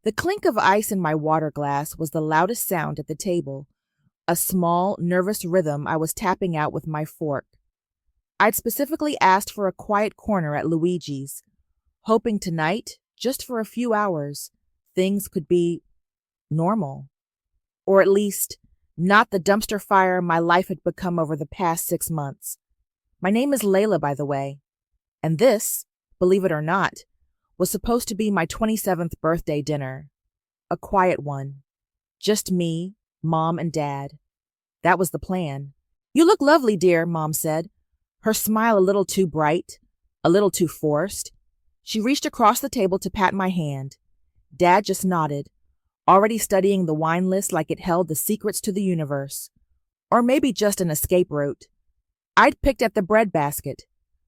The clink of ice in my water glass was the loudest sound at the table, a small, nervous rhythm I was tapping out with my fork. I'd specifically asked for a quiet corner at Luigis, hoping tonight, just for a few hours, things could be normal. Or at least, not the dumpster fire my life had become over the past 6 months. My name is Layla, by the way, and this, believe it or not, was supposed to be my 27th birthday dinner. A quiet one. Just me, Mom, and Dad. That was the plan. "You look lovely, dear," Mom said, her smile a little too bright, a little too forced. She reached across the table to pat my hand. Dad just nodded, already studying the wine list like it held the secrets to the universe. Or maybe just an escape route. I'd picked at the bread basket,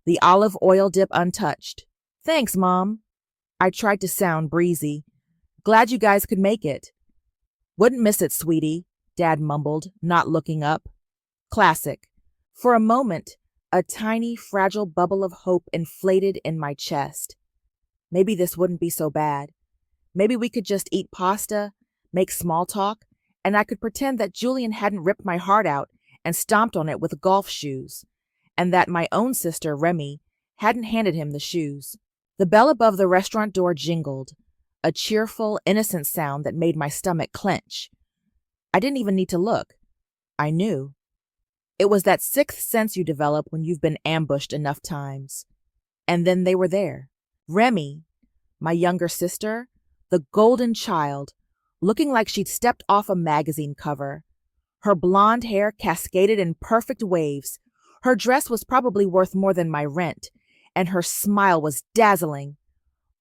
the olive oil dip untouched. "Thanks, Mom." I tried to sound breezy. "Glad you guys could make it." "Wouldn't miss it, sweetie," Dad mumbled, not looking up. Classic. For a moment, a tiny, fragile bubble of hope inflated in my chest. Maybe this wouldn't be so bad. Maybe we could just eat pasta, make small talk, and I could pretend that Julian hadn't ripped my heart out and stomped on it with golf shoes, and that my own sister, Remy, hadn't handed him the shoes. The bell above the restaurant door jingled, a cheerful, innocent sound that made my stomach clench. I didn't even need to look. I knew. It was that sixth sense you develop when you've been ambushed enough times. And then they were there. Remy, my younger sister, the golden child, looking like she'd stepped off a magazine cover. Her blonde hair cascaded in perfect waves. Her dress was probably worth more than my rent, and her smile was dazzling.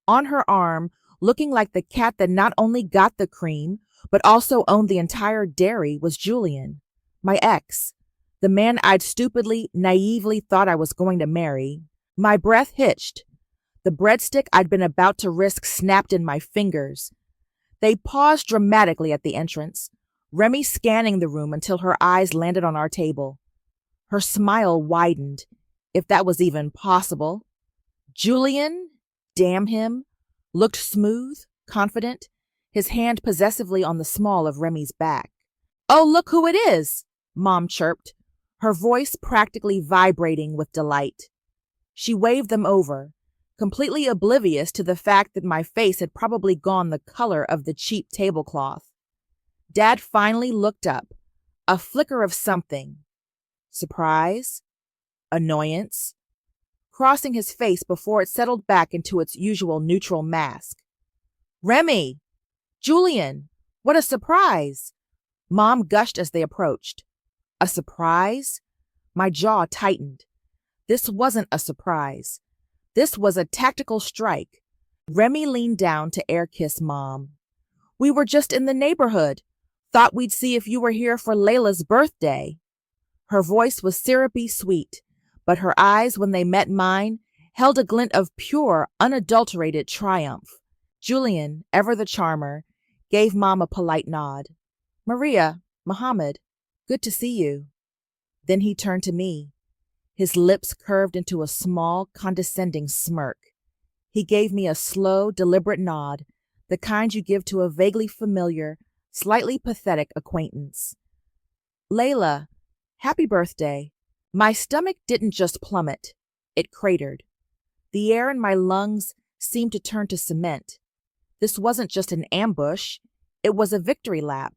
On her arm, looking like the cat that not only got the cream, but also owned the entire dairy, was Julian, my ex, the man I'd stupidly, naively thought I was going to marry. My breath hitched. The breadstick I'd been about to risk snapped in my fingers. They paused dramatically at the entrance, Remy scanning the room until her eyes landed on our table. Her smile widened, if that was even possible. Julian, damn him, looked smooth, confident, his hand possessively on the small of Remy's back. "Oh, look who it is," Mom chirped, her voice practically vibrating with delight. She waved them over, completely oblivious to the fact that my face had probably gone the color of the cheap tablecloth. Dad finally looked up, a flicker of something. Surprise? Annoyance? Crossing his face before it settled back into its usual neutral mask. "Remy! Julian! What a surprise!" Mom gushed as they approached. A surprise? My jaw tightened. This wasn't a surprise. This was a tactical strike. Remy leaned down to air kiss Mom. "We were just in the neighborhood. Thought we'd see if you were here for Layla's birthday." Her voice was syrupy sweet, but her eyes, when they met mine, held a glint of pure, unadulterated triumph. Julian, ever the charmer, gave Mom a polite nod. "Maria, Mohammed, good to see you." Then he turned to me. His lips curved into a small, condescending smirk. He gave me a slow, deliberate nod, the kind you give to a vaguely familiar, slightly pathetic acquaintance. "Layla, happy birthday." My stomach didn't just plummet. It cratered. The air in my lungs seemed to turn to cement. This wasn't just an ambush. It was a victory lap.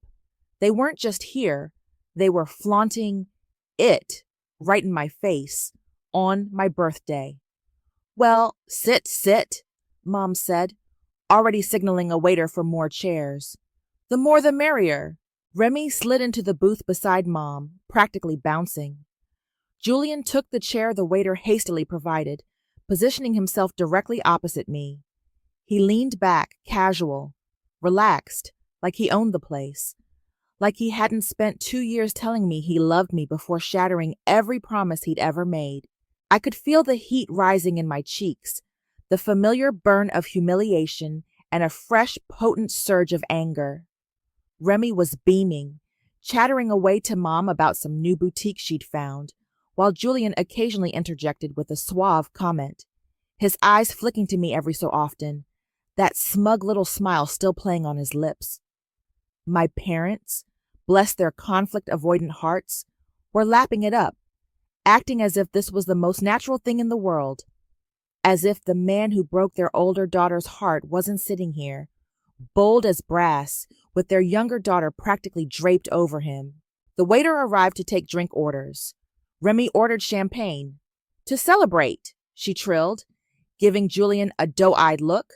They weren't just here. They were flaunting it right in my face on my birthday. "Well, sit, Mom said, already signaling a waiter for more chairs. "The more the merrier." Remy slid into the booth beside Mom, practically bouncing. Julian took the chair the waiter hastily provided, positioning himself directly opposite me. He leaned back, casual, relaxed, like he owned the place, like he hadn't spent 2 years telling me he loved me before shattering every promise he'd ever made. I could feel the heat rising in my cheeks, the familiar burn of humiliation and a fresh, potent surge of anger. Remy was beaming, chattering away to Mom about some new boutique she'd found, while Julian occasionally interjected with a suave comment, his eyes flicking to me every so often, that smug little smile still playing on his lips. My parents, bless their conflict-avoidant hearts, were lapping it up, acting as if this was the most natural thing in the world, as if the man who broke their older daughter's heart wasn't sitting here, bold as brass, with their younger daughter practically draped over him. The waiter arrived to take drink orders. Remy ordered champagne. To celebrate, she trilled, giving Julian a doe-eyed look.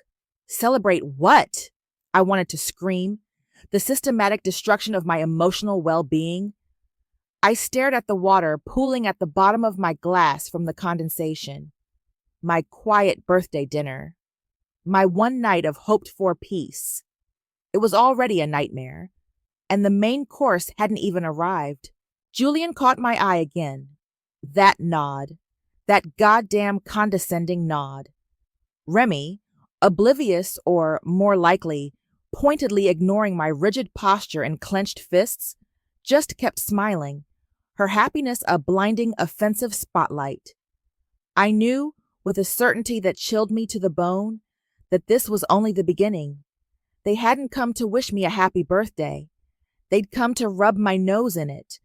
Celebrate what? I wanted to scream. The systematic destruction of my emotional well-being. I stared at the water pooling at the bottom of my glass from the condensation. My quiet birthday dinner. My one night of hoped-for peace. It was already a nightmare, and the main course hadn't even arrived. Julian caught my eye again. That nod. That goddamn condescending nod. Remy, oblivious or, more likely, pointedly ignoring my rigid posture and clenched fists, just kept smiling, her happiness a blinding, offensive spotlight. I knew, with a certainty that chilled me to the bone, that this was only the beginning. They hadn't come to wish me a happy birthday. They'd come to rub my nose in it.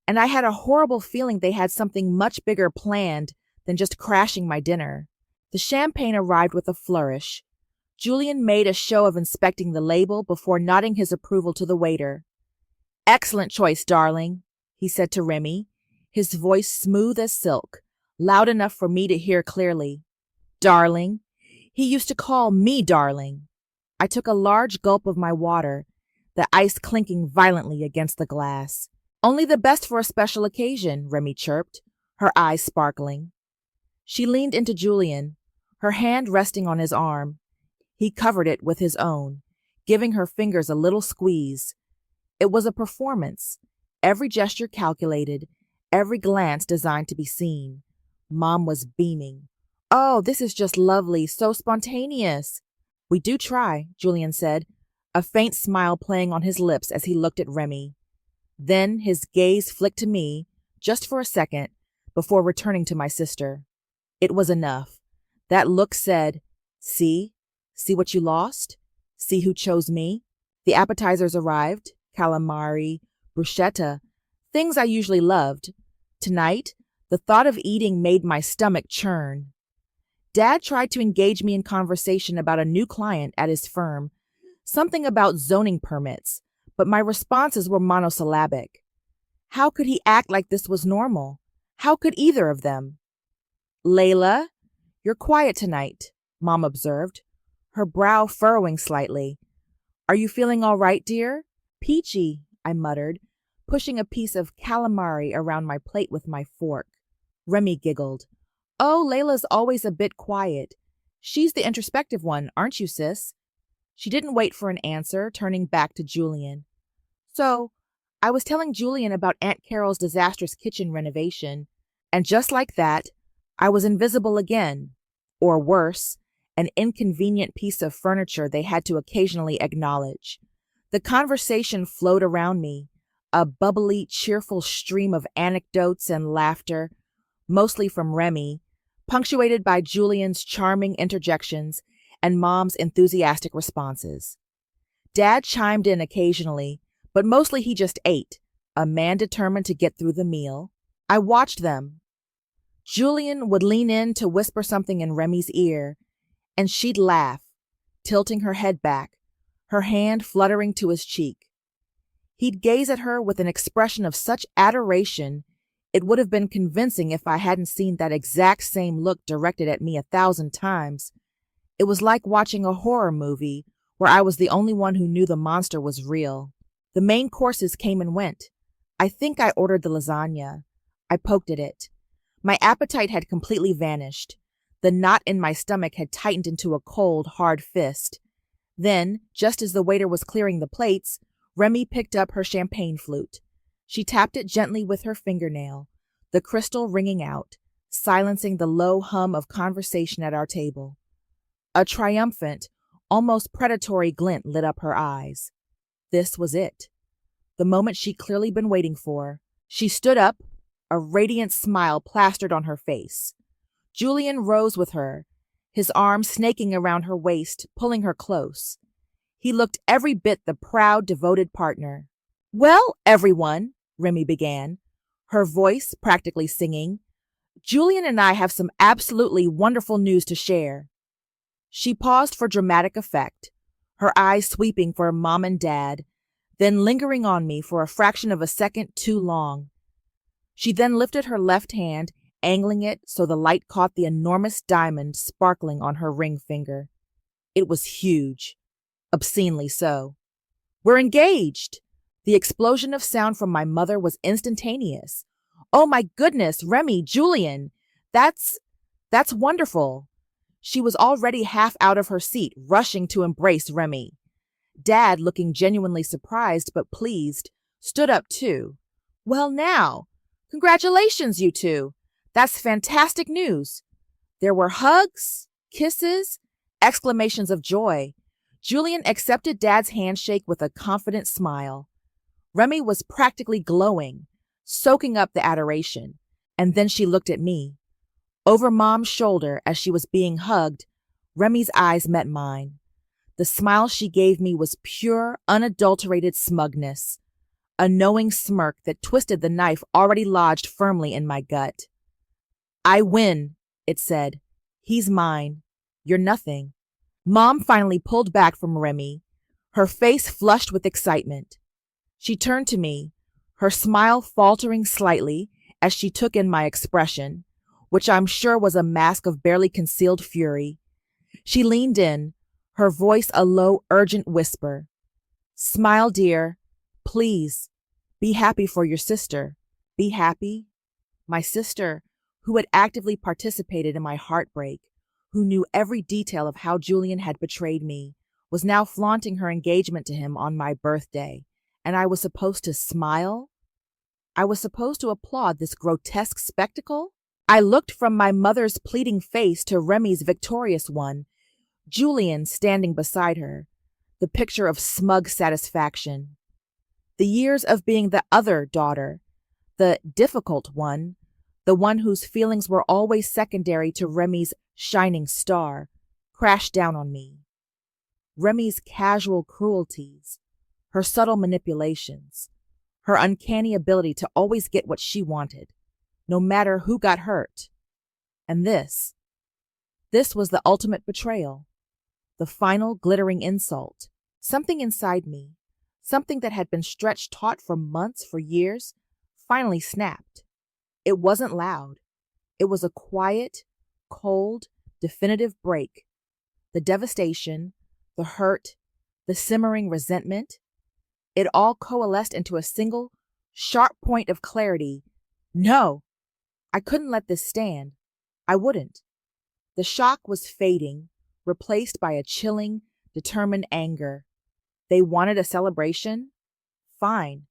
And I had a horrible feeling they had something much bigger planned than just crashing my dinner. The champagne arrived with a flourish. Julian made a show of inspecting the label before nodding his approval to the waiter. "Excellent choice, darling," he said to Remy, his voice smooth as silk, loud enough for me to hear clearly. Darling. He used to call me darling. I took a large gulp of my water, the ice clinking violently against the glass. "Only the best for a special occasion," Remy chirped, her eyes sparkling. She leaned into Julian, her hand resting on his arm. He covered it with his own, giving her fingers a little squeeze. It was a performance, every gesture calculated, every glance designed to be seen. Mom was beaming. "Oh, this is just lovely, so spontaneous." "We do try," Julian said, a faint smile playing on his lips as he looked at Remy. Then his gaze flicked to me, just for a second, before returning to my sister. It was enough. That look said, "See? See what you lost? See who chose me?" The appetizers arrived, calamari, bruschetta, things I usually loved. Tonight, the thought of eating made my stomach churn. Dad tried to engage me in conversation about a new client at his firm, something about zoning permits, but my responses were monosyllabic. How could he act like this was normal? How could either of them? "Layla, you're quiet tonight," Mom observed, her brow furrowing slightly. "Are you feeling all right, dear?" "Peachy," I muttered, pushing a piece of calamari around my plate with my fork. Remy giggled. "Oh, Layla's always a bit quiet. She's the introspective one, aren't you, sis?" She didn't wait for an answer, turning back to Julian. "So, I was telling Julian about Aunt Carol's disastrous kitchen renovation, and just like that, I was invisible again. Or worse, an inconvenient piece of furniture they had to occasionally acknowledge. The conversation flowed around me, a bubbly, cheerful stream of anecdotes and laughter, mostly from Remy, punctuated by Julian's charming interjections and Mom's enthusiastic responses. Dad chimed in occasionally, but mostly he just ate, a man determined to get through the meal. I watched them. Julian would lean in to whisper something in Remy's ear, and she'd laugh, tilting her head back, her hand fluttering to his cheek. He'd gaze at her with an expression of such adoration it would have been convincing if I hadn't seen that exact same look directed at me 1,000 times. It was like watching a horror movie where I was the only one who knew the monster was real. The main courses came and went. I think I ordered the lasagna. I poked at it. My appetite had completely vanished. The knot in my stomach had tightened into a cold, hard fist. Then, just as the waiter was clearing the plates, Remy picked up her champagne flute. She tapped it gently with her fingernail, the crystal ringing out, silencing the low hum of conversation at our table. A triumphant, almost predatory glint lit up her eyes. This was it. The moment she'd clearly been waiting for. She stood up, a radiant smile plastered on her face. Julian rose with her, his arm snaking around her waist, pulling her close. He looked every bit the proud, devoted partner. "Well, everyone," Remy began, her voice practically singing, "Julian and I have some absolutely wonderful news to share." She paused for dramatic effect, her eyes sweeping for Mom and Dad, then lingering on me for a fraction of a second too long. She then lifted her left hand, angling it so the light caught the enormous diamond sparkling on her ring finger. It was huge, obscenely so. "We're engaged!" The explosion of sound from my mother was instantaneous. "Oh my goodness, Remy, Julian! That's wonderful!" She was already half out of her seat, rushing to embrace Remy. Dad, looking genuinely surprised but pleased, stood up too. "Well now, congratulations, you two! That's fantastic news!" There were hugs, kisses, exclamations of joy. Julian accepted Dad's handshake with a confident smile. Remy was practically glowing, soaking up the adoration, and then she looked at me. Over Mom's shoulder as she was being hugged, Remy's eyes met mine. The smile she gave me was pure, unadulterated smugness, a knowing smirk that twisted the knife already lodged firmly in my gut. "I win," it said. "He's mine. You're nothing." Mom finally pulled back from Remy, her face flushed with excitement. She turned to me, her smile faltering slightly as she took in my expression, which I'm sure was a mask of barely concealed fury. She leaned in, her voice a low, urgent whisper. "Smile, dear. Please. Be happy for your sister. Be happy." My sister, who had actively participated in my heartbreak, who knew every detail of how Julian had betrayed me, was now flaunting her engagement to him on my birthday, and I was supposed to smile? I was supposed to applaud this grotesque spectacle? I looked from my mother's pleading face to Remy's victorious one, Julian standing beside her, the picture of smug satisfaction. The years of being the other daughter, the difficult one, the one whose feelings were always secondary to Remy's shining star, crashed down on me. Remy's casual cruelties, her subtle manipulations, her uncanny ability to always get what she wanted, no matter who got hurt. And this was the ultimate betrayal, the final glittering insult. Something inside me, something that had been stretched taut for months, for years, finally snapped. It wasn't loud. It was a quiet, cold, definitive break. The devastation, the hurt, the simmering resentment, it all coalesced into a single, sharp point of clarity. No! I couldn't let this stand. I wouldn't. The shock was fading, replaced by a chilling, determined anger. They wanted a celebration? Fine,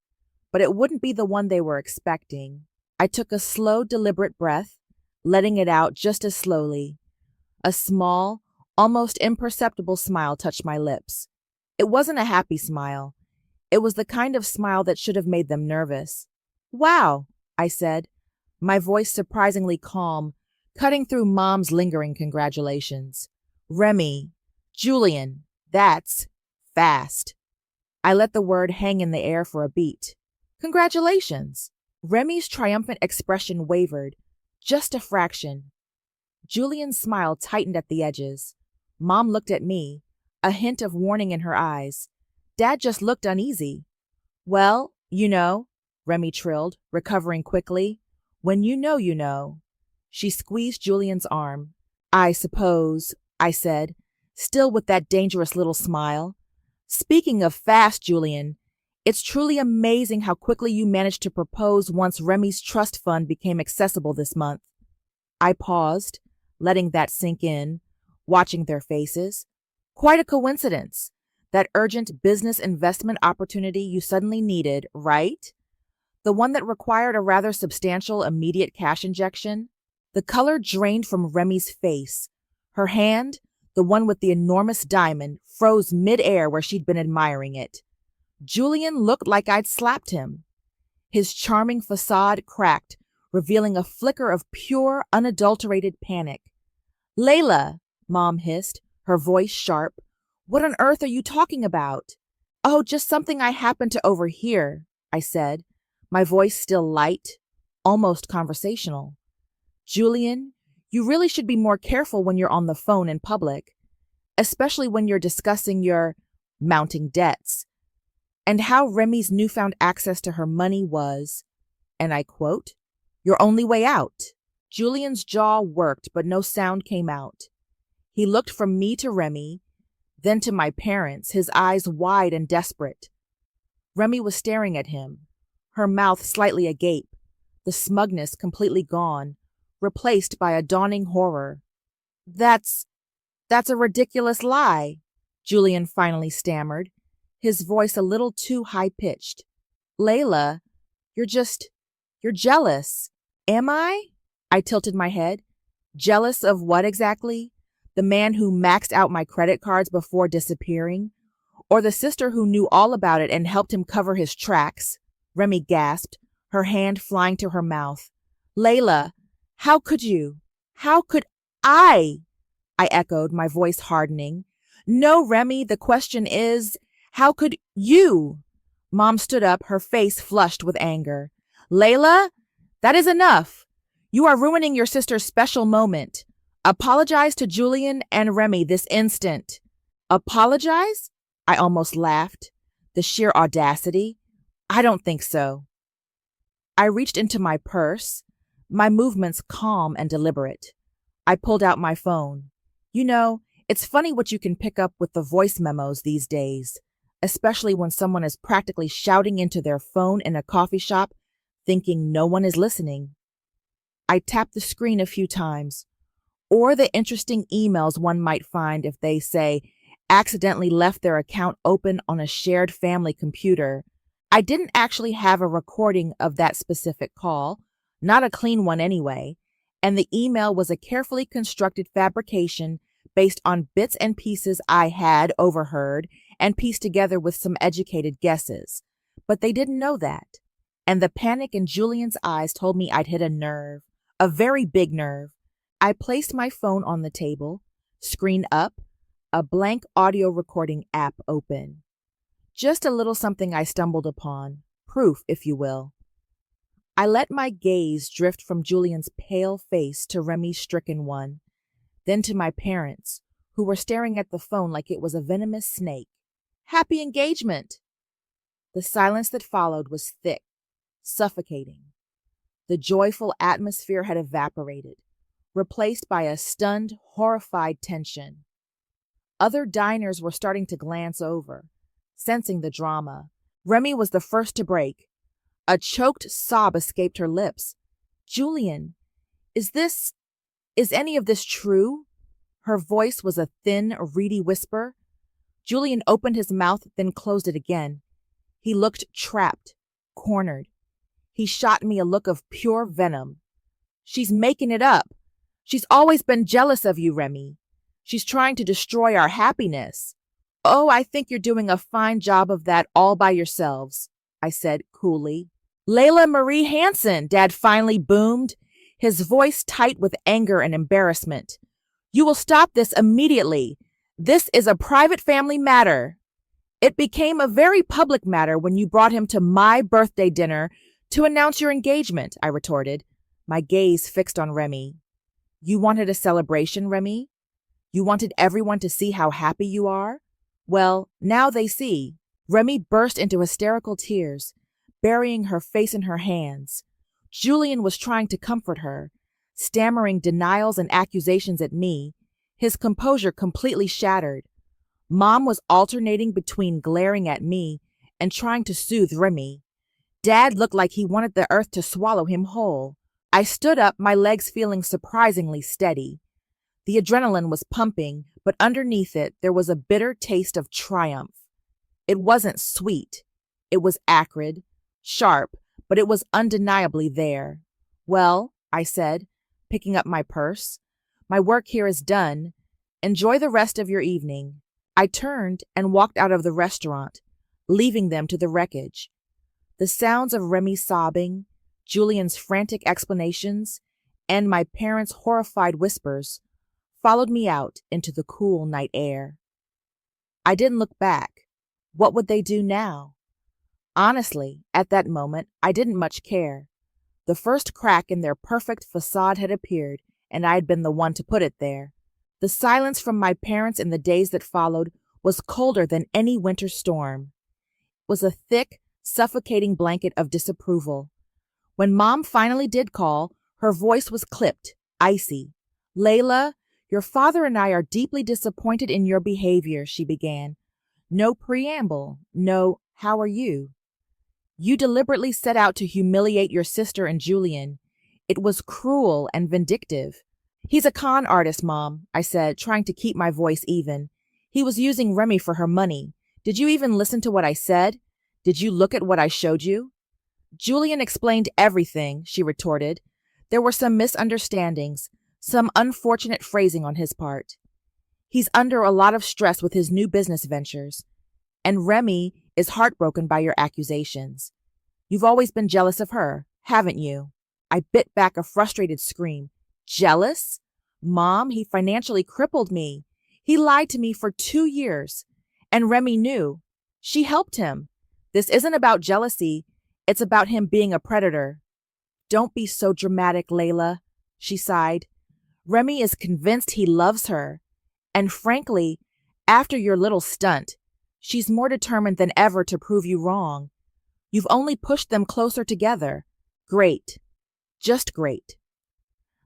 but it wouldn't be the one they were expecting. I took a slow, deliberate breath, letting it out just as slowly. A small, almost imperceptible smile touched my lips. It wasn't a happy smile. It was the kind of smile that should have made them nervous. "Wow," I said, my voice surprisingly calm, cutting through Mom's lingering congratulations. "Remy, Julian, that's fast." I let the word hang in the air for a beat. "Congratulations." Remy's triumphant expression wavered, just a fraction. Julian's smile tightened at the edges. Mom looked at me, a hint of warning in her eyes. Dad just looked uneasy. "Well, you know," Remy trilled, recovering quickly. "When you know, you know." She squeezed Julian's arm. "I suppose," I said, still with that dangerous little smile. "Speaking of fast, Julian, it's truly amazing how quickly you managed to propose once Remy's trust fund became accessible this month." I paused, letting that sink in, watching their faces. "Quite a coincidence. That urgent business investment opportunity you suddenly needed, right? The one that required a rather substantial immediate cash injection?" The color drained from Remy's face. Her hand, the one with the enormous diamond, froze mid-air where she'd been admiring it. Julian looked like I'd slapped him. His charming facade cracked, revealing a flicker of pure, unadulterated panic. "Layla, Mom hissed, her voice sharp. What on earth are you talking about? Oh, just something I happened to overhear, I said, my voice still light, almost conversational. Julian, you really should be more careful when you're on the phone in public, especially when you're discussing your mounting debts and how Remy's newfound access to her money was, and I quote, your only way out. Julian's jaw worked, but no sound came out. He looked from me to Remy, then to my parents, his eyes wide and desperate. Remy was staring at him, her mouth slightly agape, the smugness completely gone, replaced by a dawning horror. That's a ridiculous lie, Julian finally stammered, his voice a little too high-pitched. Layla, you're jealous. Am I? I tilted my head. Jealous of what exactly? The man who maxed out my credit cards before disappearing? Or the sister who knew all about it and helped him cover his tracks? Remy gasped, her hand flying to her mouth. Layla, how could you? How could I echoed, my voice hardening. No, Remy, the question is, how could you? Mom stood up, her face flushed with anger. Layla, that is enough. You are ruining your sister's special moment. Apologize to Julian and Remy this instant. Apologize? I almost laughed. The sheer audacity. I don't think so. I reached into my purse, my movements calm and deliberate. I pulled out my phone. You know, it's funny what you can pick up with the voice memos these days, especially when someone is practically shouting into their phone in a coffee shop, thinking no one is listening. I tapped the screen a few times, or the interesting emails one might find if they, say, accidentally left their account open on a shared family computer. I didn't actually have a recording of that specific call, not a clean one anyway, and the email was a carefully constructed fabrication based on bits and pieces I had overheard and pieced together with some educated guesses. But they didn't know that, and the panic in Julian's eyes told me I'd hit a nerve, a very big nerve. I placed my phone on the table, screen up, a blank audio recording app open. Just a little something I stumbled upon, proof, if you will. I let my gaze drift from Julian's pale face to Remy's stricken one, then to my parents, who were staring at the phone like it was a venomous snake. Happy engagement! The silence that followed was thick, suffocating. The joyful atmosphere had evaporated, replaced by a stunned, horrified tension. Other diners were starting to glance over, sensing the drama. Remy was the first to break. A choked sob escaped her lips. Julian, is any of this true? Her voice was a thin, reedy whisper. Julian opened his mouth, then closed it again. He looked trapped, cornered. He shot me a look of pure venom. She's making it up. She's always been jealous of you, Remy. She's trying to destroy our happiness. Oh, I think you're doing a fine job of that all by yourselves, I said coolly. Layla Marie Hansen, Dad finally boomed, his voice tight with anger and embarrassment. You will stop this immediately. This is a private family matter. It became a very public matter when you brought him to my birthday dinner to announce your engagement, I retorted, my gaze fixed on Remy. You wanted a celebration, Remy? You wanted everyone to see how happy you are? Well, now they see. Remy burst into hysterical tears, burying her face in her hands. Julian was trying to comfort her, stammering denials and accusations at me, his composure completely shattered. Mom was alternating between glaring at me and trying to soothe Remy. Dad looked like he wanted the earth to swallow him whole. I stood up, my legs feeling surprisingly steady. The adrenaline was pumping, but underneath it there was a bitter taste of triumph. It wasn't sweet. It was acrid, sharp, but it was undeniably there. Well, I said, picking up my purse, my work here is done. Enjoy the rest of your evening. I turned and walked out of the restaurant, leaving them to the wreckage. The sounds of Remy's sobbing, Julian's frantic explanations, and my parents' horrified whispers followed me out into the cool night air. I didn't look back. What would they do now? Honestly, at that moment, I didn't much care. The first crack in their perfect facade had appeared, and I had been the one to put it there. The silence from my parents in the days that followed was colder than any winter storm. It was a thick, suffocating blanket of disapproval. When Mom finally did call, her voice was clipped, icy. "Layla, your father and I are deeply disappointed in your behavior," she began. No preamble, no, "How are you?" You deliberately set out to humiliate your sister and Julian. It was cruel and vindictive. "He's a con artist, Mom," I said, trying to keep my voice even. "He was using Remy for her money. Did you even listen to what I said? Did you look at what I showed you?" "Julian explained everything," she retorted. "There were some misunderstandings, some unfortunate phrasing on his part. He's under a lot of stress with his new business ventures. And Remy is heartbroken by your accusations. You've always been jealous of her, haven't you?" I bit back a frustrated scream. "Jealous? Mom, he financially crippled me. He lied to me for 2 years. And Remy knew. She helped him. This isn't about jealousy. It's about him being a predator." "Don't be so dramatic, Layla," she sighed. "Remy is convinced he loves her. And frankly, after your little stunt, she's more determined than ever to prove you wrong. You've only pushed them closer together. Great. Just great."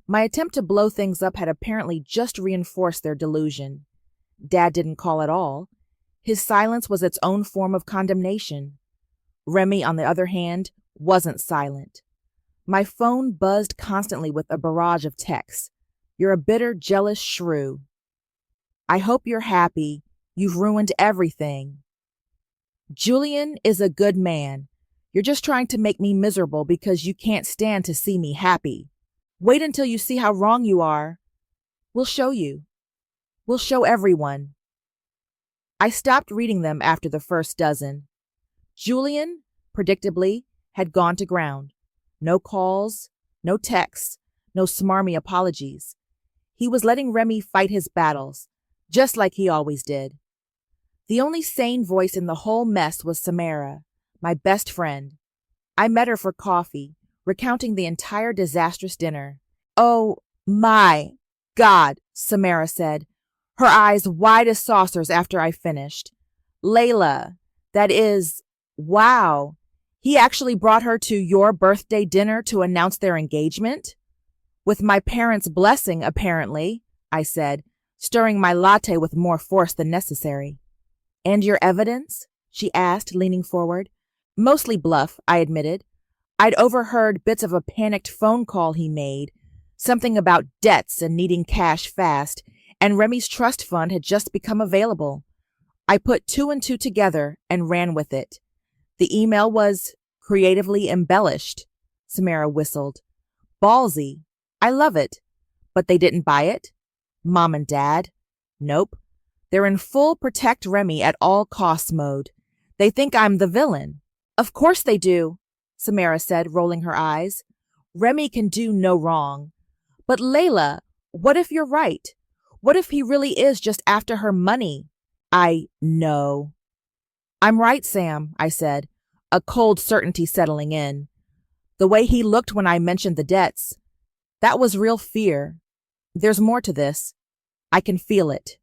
My attempt to blow things up had apparently just reinforced their delusion. Dad didn't call at all. His silence was its own form of condemnation. Remy, on the other hand, wasn't silent. My phone buzzed constantly with a barrage of texts. "You're a bitter, jealous shrew. I hope you're happy. You've ruined everything. Julian is a good man. You're just trying to make me miserable because you can't stand to see me happy. Wait until you see how wrong you are. We'll show you. We'll show everyone." I stopped reading them after the first dozen. Julian, predictably, had gone to ground. No calls, no texts, no smarmy apologies. He was letting Remy fight his battles, just like he always did. The only sane voice in the whole mess was Samra, my best friend. I met her for coffee, recounting the entire disastrous dinner. "Oh, my God," Samra said, her eyes wide as saucers after I finished. "Layla, that is, wow. He actually brought her to your birthday dinner to announce their engagement?" "With my parents' blessing, apparently," I said, stirring my latte with more force than necessary. "And your evidence?" she asked, leaning forward. "Mostly bluff," I admitted. I'd overheard bits of a panicked phone call he made, something about debts and needing cash fast, and Remy's trust fund had just become available. I put 2 and 2 together and ran with it. The email was creatively embellished, Samra whistled. "Ballsy. I love it. But they didn't buy it? Mom and Dad? Nope. They're in full protect Remy at all costs mode. They think I'm the villain." "Of course they do," Samra said, rolling her eyes. "Remy can do no wrong. But Layla, what if you're right? What if he really is just after her money?" "I know." "I'm right, Sam," I said, a cold certainty settling in. "The way he looked when I mentioned the debts, that was real fear. There's more to this. I can feel it."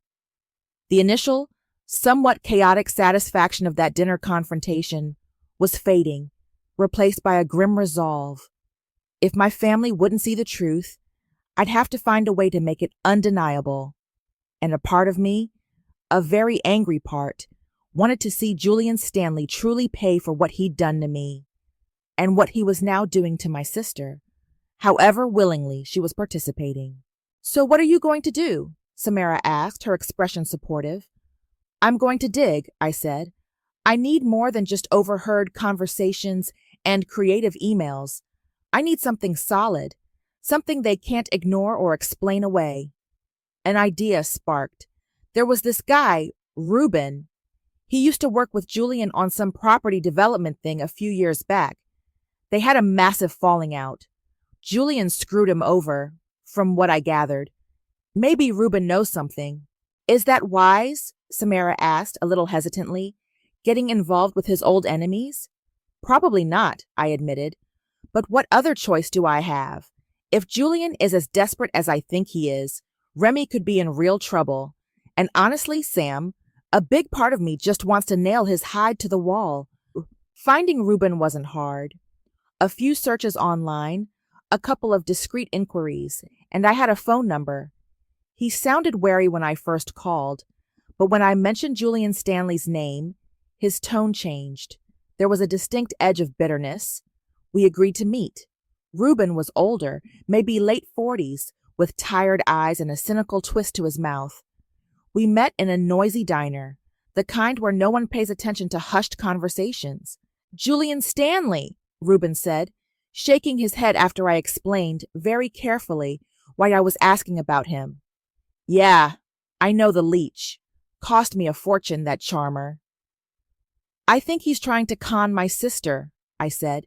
The initial, somewhat chaotic satisfaction of that dinner confrontation was fading, replaced by a grim resolve. If my family wouldn't see the truth, I'd have to find a way to make it undeniable. And a part of me, a very angry part, wanted to see Julian Stanley truly pay for what he'd done to me, and what he was now doing to my sister, however willingly she was participating. "So what are you going to do?" Samra asked, her expression supportive. "I'm going to dig," I said. "I need more than just overheard conversations and creative emails. I need something solid, something they can't ignore or explain away." An idea sparked. There was this guy, Ruben. He used to work with Julian on some property development thing a few years back. They had a massive falling out. Julian screwed him over, from what I gathered. Maybe Reuben knows something. Is that wise? Samara asked, a little hesitantly. Getting involved with his old enemies? Probably not, I admitted. But what other choice do I have? If Julian is as desperate as I think he is, Remy could be in real trouble. And honestly, Sam, a big part of me just wants to nail his hide to the wall. Finding Reuben wasn't hard. A few searches online, a couple of discreet inquiries, and I had a phone number. He sounded wary when I first called, but when I mentioned Julian Stanley's name, his tone changed. There was a distinct edge of bitterness. We agreed to meet. Reuben was older, maybe late 40s, with tired eyes and a cynical twist to his mouth. We met in a noisy diner, the kind where no one pays attention to hushed conversations. Julian Stanley, Reuben said, shaking his head after I explained, very carefully, why I was asking about him. Yeah, I know the leech. Cost me a fortune, that charmer. I think he's trying to con my sister, I said.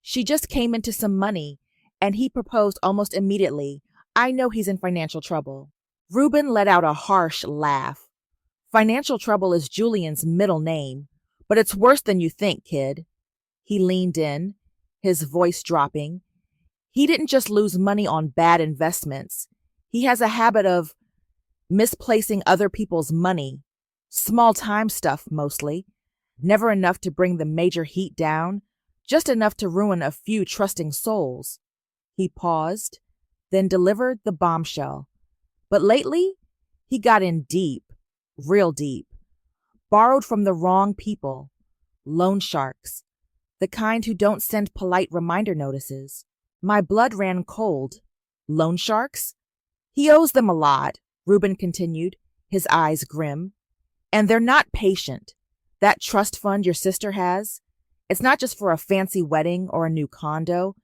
She just came into some money, and he proposed almost immediately. I know he's in financial trouble. Reuben let out a harsh laugh. Financial trouble is Julian's middle name, but it's worse than you think, kid. He leaned in, his voice dropping. He didn't just lose money on bad investments. He has a habit of misplacing other people's money. Small-time stuff, mostly. Never enough to bring the major heat down, just enough to ruin a few trusting souls. He paused, then delivered the bombshell. But lately, he got in deep, real deep. Borrowed from the wrong people. Loan sharks. The kind who don't send polite reminder notices. My blood ran cold. Loan sharks? He owes them a lot, Reuben continued, his eyes grim. And they're not patient. That trust fund your sister has, it's not just for a fancy wedding or a new condo.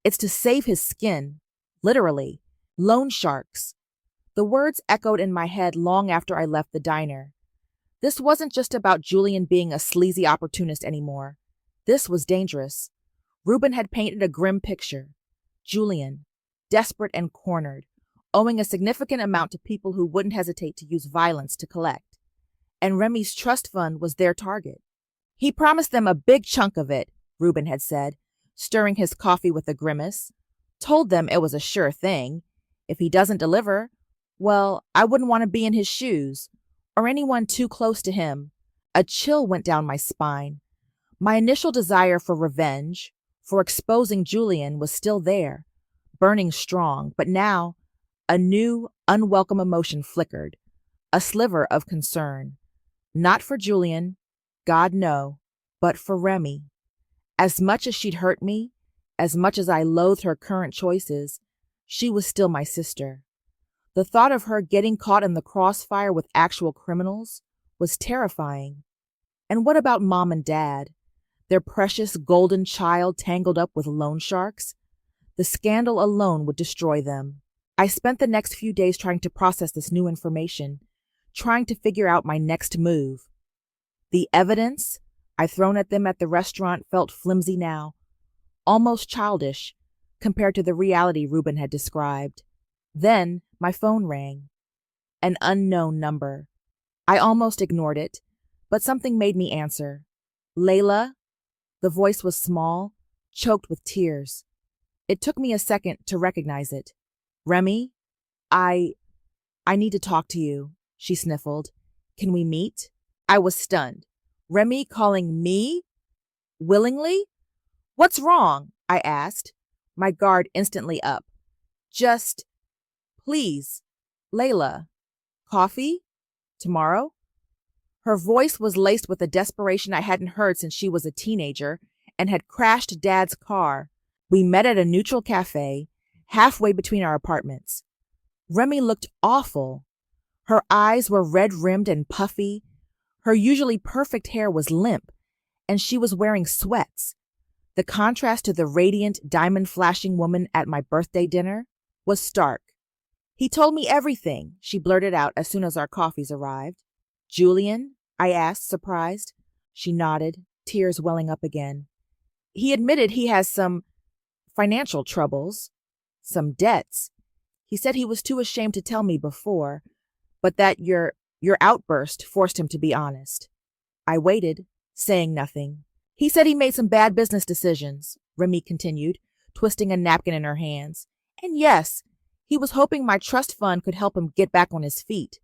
It's to save his skin. Literally. Loan sharks. The words echoed in my head long after I left the diner. This wasn't just about Julian being a sleazy opportunist anymore. This was dangerous. Reuben had painted a grim picture. Julian, desperate and cornered, owing a significant amount to people who wouldn't hesitate to use violence to collect. And Remy's trust fund was their target. He promised them a big chunk of it, Reuben had said, stirring his coffee with a grimace. Told them it was a sure thing. If he doesn't deliver, well, I wouldn't want to be in his shoes, or anyone too close to him. A chill went down my spine. My initial desire for revenge, for exposing Julian, was still there, burning strong, but now a new, unwelcome emotion flickered, a sliver of concern. Not for Julian, God no, but for Remy. As much as she'd hurt me, as much as I loathed her current choices, she was still my sister. The thought of her getting caught in the crossfire with actual criminals was terrifying. And what about Mom and Dad? Their precious golden child tangled up with loan sharks? The scandal alone would destroy them. I spent the next few days trying to process this new information, trying to figure out my next move. The evidence I thrown at them at the restaurant felt flimsy now, almost childish, compared to the reality Reuben had described. Then my phone rang. An unknown number. I almost ignored it, but something made me answer. Layla? The voice was small, choked with tears. It took me a second to recognize it. Remy? I need to talk to you, she sniffled. Can we meet? I was stunned. Remy calling me? Willingly? What's wrong? I asked, my guard instantly up. Just, please, Layla. Coffee? Tomorrow? Her voice was laced with a desperation I hadn't heard since she was a teenager and had crashed Dad's car. We met at a neutral cafe, halfway between our apartments. Remy looked awful. Her eyes were red-rimmed and puffy. Her usually perfect hair was limp, and she was wearing sweats. The contrast to the radiant, diamond-flashing woman at my birthday dinner was stark. He told me everything, she blurted out as soon as our coffees arrived. Julian? I asked, surprised. She nodded, tears welling up again. He admitted he has some financial troubles, some debts. He said he was too ashamed to tell me before, but that your outburst forced him to be honest. I waited, saying nothing. He said he made some bad business decisions, Remy continued, twisting a napkin in her hands. And yes, he was hoping my trust fund could help him get back on his feet.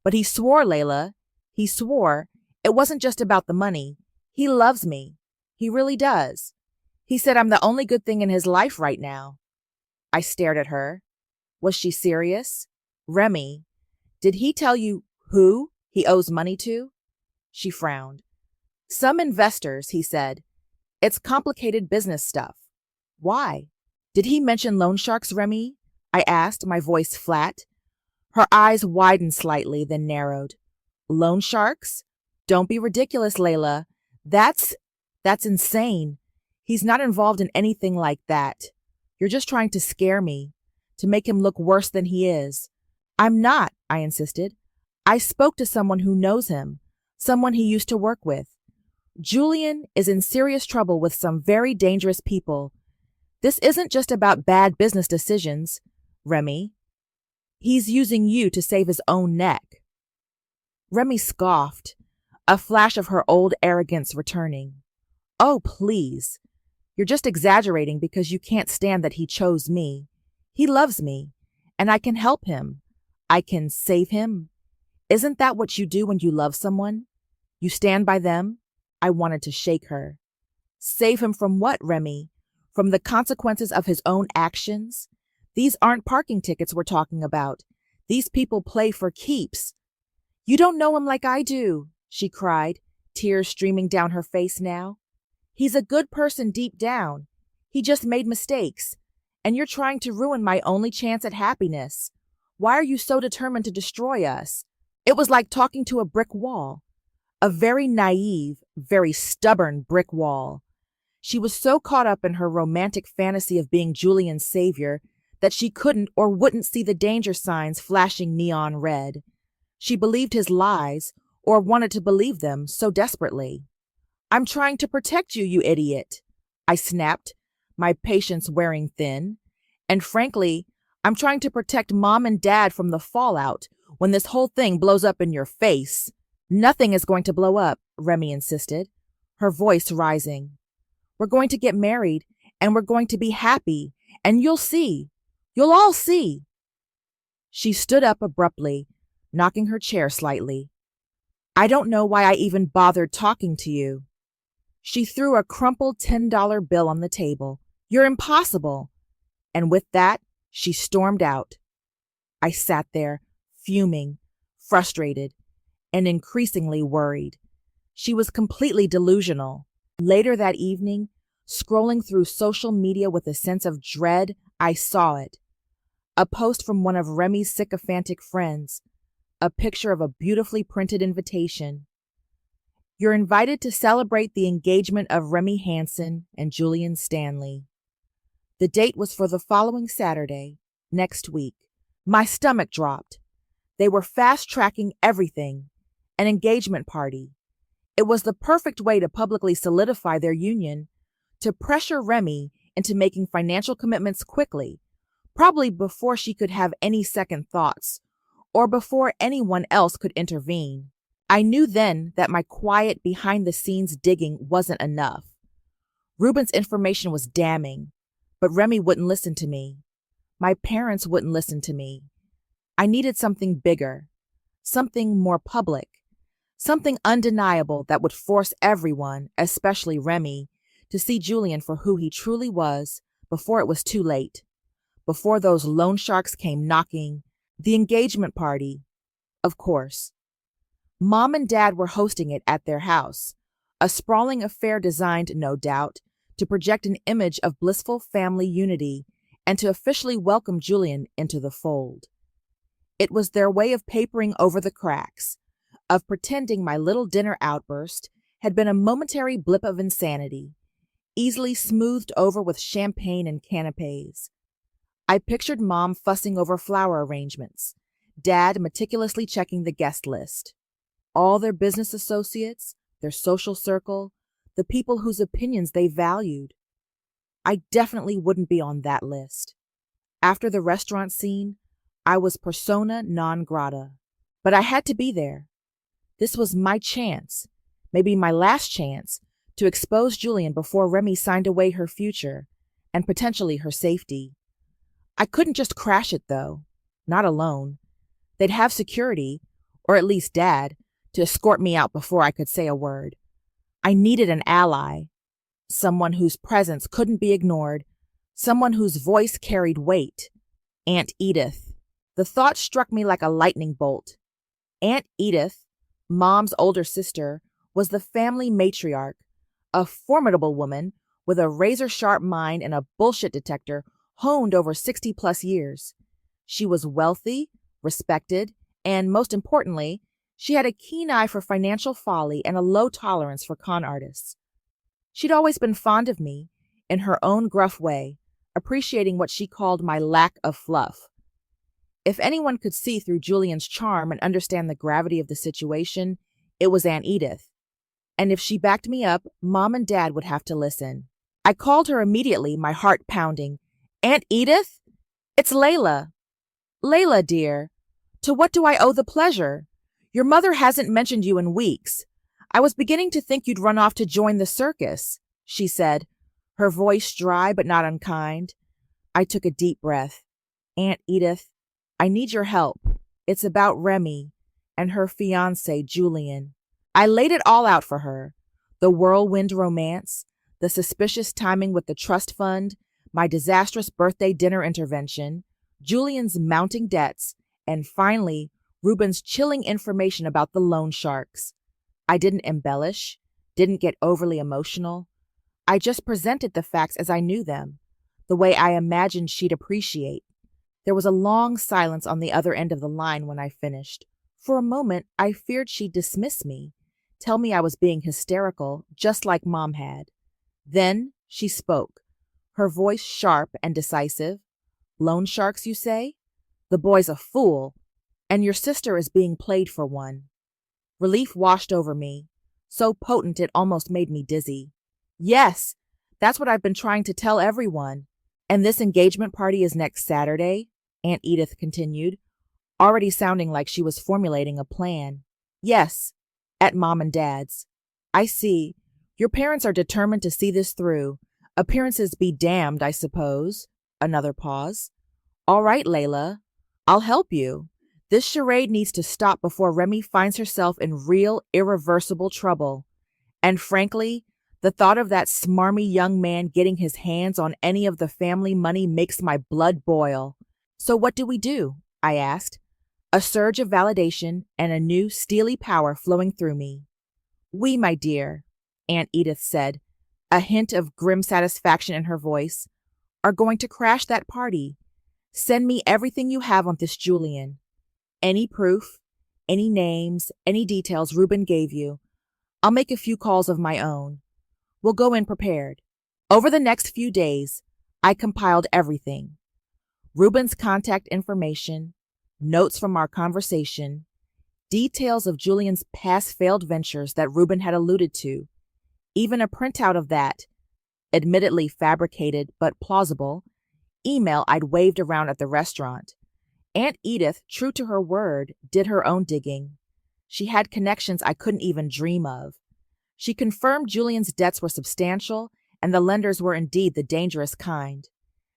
But he swore, Layla, he swore it wasn't just about the money. He loves me. He really does. He said I'm the only good thing in his life right now. I stared at her. Was she serious? Remy, did he tell you who he owes money to? She frowned. Some investors, he said. It's complicated business stuff. Why? Did he mention loan sharks, Remy? I asked, my voice flat. Her eyes widened slightly, then narrowed. Loan sharks? Don't be ridiculous, Layla. That's insane. He's not involved in anything like that. You're just trying to scare me, to make him look worse than he is. I'm not, I insisted. I spoke to someone who knows him, someone he used to work with. Julian is in serious trouble with some very dangerous people. This isn't just about bad business decisions, Remy. He's using you to save his own neck. Remy scoffed, a flash of her old arrogance returning. Oh, please. You're just exaggerating because you can't stand that he chose me. He loves me, and I can help him. I can save him. Isn't that what you do when you love someone? You stand by them? I wanted to shake her. Save him from what, Remy? From the consequences of his own actions? These aren't parking tickets we're talking about. These people play for keeps. You don't know him like I do, she cried, tears streaming down her face now. He's a good person deep down. He just made mistakes. And you're trying to ruin my only chance at happiness. Why are you so determined to destroy us? It was like talking to a brick wall. A very naive, very stubborn brick wall. She was so caught up in her romantic fantasy of being Julian's savior that she couldn't or wouldn't see the danger signs flashing neon red. She believed his lies, or wanted to believe them so desperately. I'm trying to protect you, you idiot, I snapped, my patience wearing thin. And frankly, I'm trying to protect Mom and Dad from the fallout when this whole thing blows up in your face. Nothing is going to blow up, Remy insisted, her voice rising. We're going to get married, and we're going to be happy, and you'll see. You'll all see. She stood up abruptly, knocking her chair slightly. I don't know why I even bothered talking to you. She threw a crumpled $10 bill on the table. You're impossible. And with that, she stormed out. I sat there, fuming, frustrated, and increasingly worried. She was completely delusional. Later that evening, scrolling through social media with a sense of dread, I saw it. A post from one of Remy's sycophantic friends, a picture of a beautifully printed invitation. You're invited to celebrate the engagement of Remy Hansen and Julian Stanley. The date was for the following Saturday, next week. My stomach dropped. They were fast-tracking everything. An engagement party. It was the perfect way to publicly solidify their union, to pressure Remy into making financial commitments quickly, probably before she could have any second thoughts, or before anyone else could intervene. I knew then that my quiet behind-the-scenes digging wasn't enough. Ruben's information was damning, but Remy wouldn't listen to me. My parents wouldn't listen to me. I needed something bigger, something more public, something undeniable that would force everyone, especially Remy, to see Julian for who he truly was before it was too late, before those loan sharks came knocking. The engagement party, of course. Mom and Dad were hosting it at their house, a sprawling affair designed, no doubt, to project an image of blissful family unity and to officially welcome Julian into the fold. It was their way of papering over the cracks, of pretending my little dinner outburst had been a momentary blip of insanity, easily smoothed over with champagne and canapes. I pictured Mom fussing over flower arrangements, Dad meticulously checking the guest list. All their business associates, their social circle, the people whose opinions they valued. I definitely wouldn't be on that list. After the restaurant scene, I was persona non grata. But I had to be there. This was my chance, maybe my last chance, to expose Julian before Remy signed away her future and potentially her safety. I couldn't just crash it, though. Not alone. They'd have security, or at least Dad, to escort me out before I could say a word. I needed an ally, someone whose presence couldn't be ignored, someone whose voice carried weight. Aunt Edith. The thought struck me like a lightning bolt. Aunt Edith, Mom's older sister, was the family matriarch, a formidable woman with a razor-sharp mind and a bullshit detector honed over 60-plus years. She was wealthy, respected, and most importantly, she had a keen eye for financial folly and a low tolerance for con artists. She'd always been fond of me, in her own gruff way, appreciating what she called my lack of fluff. If anyone could see through Julian's charm and understand the gravity of the situation, it was Aunt Edith. And if she backed me up, Mom and Dad would have to listen. I called her immediately, my heart pounding. Aunt Edith? It's Layla. Layla, dear. To what do I owe the pleasure? Your mother hasn't mentioned you in weeks. I was beginning to think you'd run off to join the circus, she said, her voice dry but not unkind. I took a deep breath. Aunt Edith, I need your help. It's about Remy and her fiancé, Julian. I laid it all out for her. The whirlwind romance, the suspicious timing with the trust fund, my disastrous birthday dinner intervention, Julian's mounting debts, and finally, Ruben's chilling information about the loan sharks. I didn't embellish, didn't get overly emotional. I just presented the facts as I knew them, the way I imagined she'd appreciate. There was a long silence on the other end of the line when I finished. For a moment, I feared she'd dismiss me, tell me I was being hysterical, just like Mom had. Then she spoke, her voice sharp and decisive. Loan sharks, you say? The boy's a fool, and your sister is being played for one. Relief washed over me, so potent it almost made me dizzy. Yes, that's what I've been trying to tell everyone. And this engagement party is next Saturday, Aunt Edith continued, already sounding like she was formulating a plan. Yes, at Mom and Dad's. I see. Your parents are determined to see this through. Appearances be damned, I suppose. Another pause. All right, Layla. I'll help you. This charade needs to stop before Remy finds herself in real, irreversible trouble. And frankly, the thought of that smarmy young man getting his hands on any of the family money makes my blood boil. So what do? I asked, a surge of validation and a new steely power flowing through me. We, my dear, Aunt Edith said, a hint of grim satisfaction in her voice, are going to crash that party. Send me everything you have on this Julian. Any proof, any names, any details Ruben gave you. I'll make a few calls of my own. We'll go in prepared. Over the next few days, I compiled everything. Ruben's contact information, notes from our conversation, details of Julian's past failed ventures that Ruben had alluded to, even a printout of that, admittedly fabricated but plausible, email I'd waved around at the restaurant. Aunt Edith, true to her word, did her own digging. She had connections I couldn't even dream of. She confirmed Julian's debts were substantial and the lenders were indeed the dangerous kind.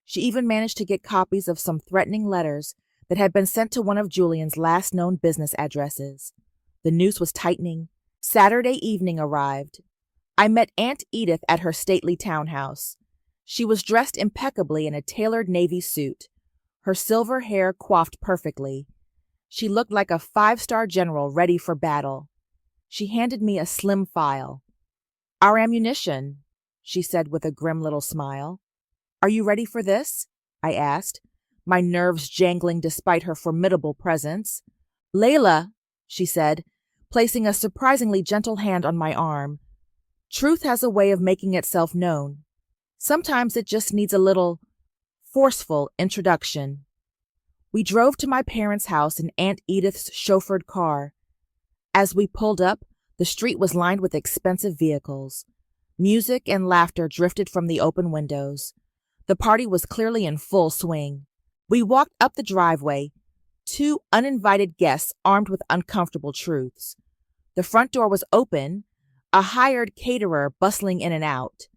She even managed to get copies of some threatening letters that had been sent to one of Julian's last known business addresses. The noose was tightening. Saturday evening arrived. I met Aunt Edith at her stately townhouse. She was dressed impeccably in a tailored navy suit, her silver hair coiffed perfectly. She looked like a 5-star general ready for battle. She handed me a slim file. Our ammunition, she said with a grim little smile. Are you ready for this? I asked, my nerves jangling despite her formidable presence. Layla, she said, placing a surprisingly gentle hand on my arm. Truth has a way of making itself known. Sometimes it just needs a little forceful introduction. We drove to my parents' house in Aunt Edith's chauffeured car. As we pulled up, the street was lined with expensive vehicles. Music and laughter drifted from the open windows. The party was clearly in full swing. We walked up the driveway, two uninvited guests armed with uncomfortable truths. The front door was open, a hired caterer bustling in and out.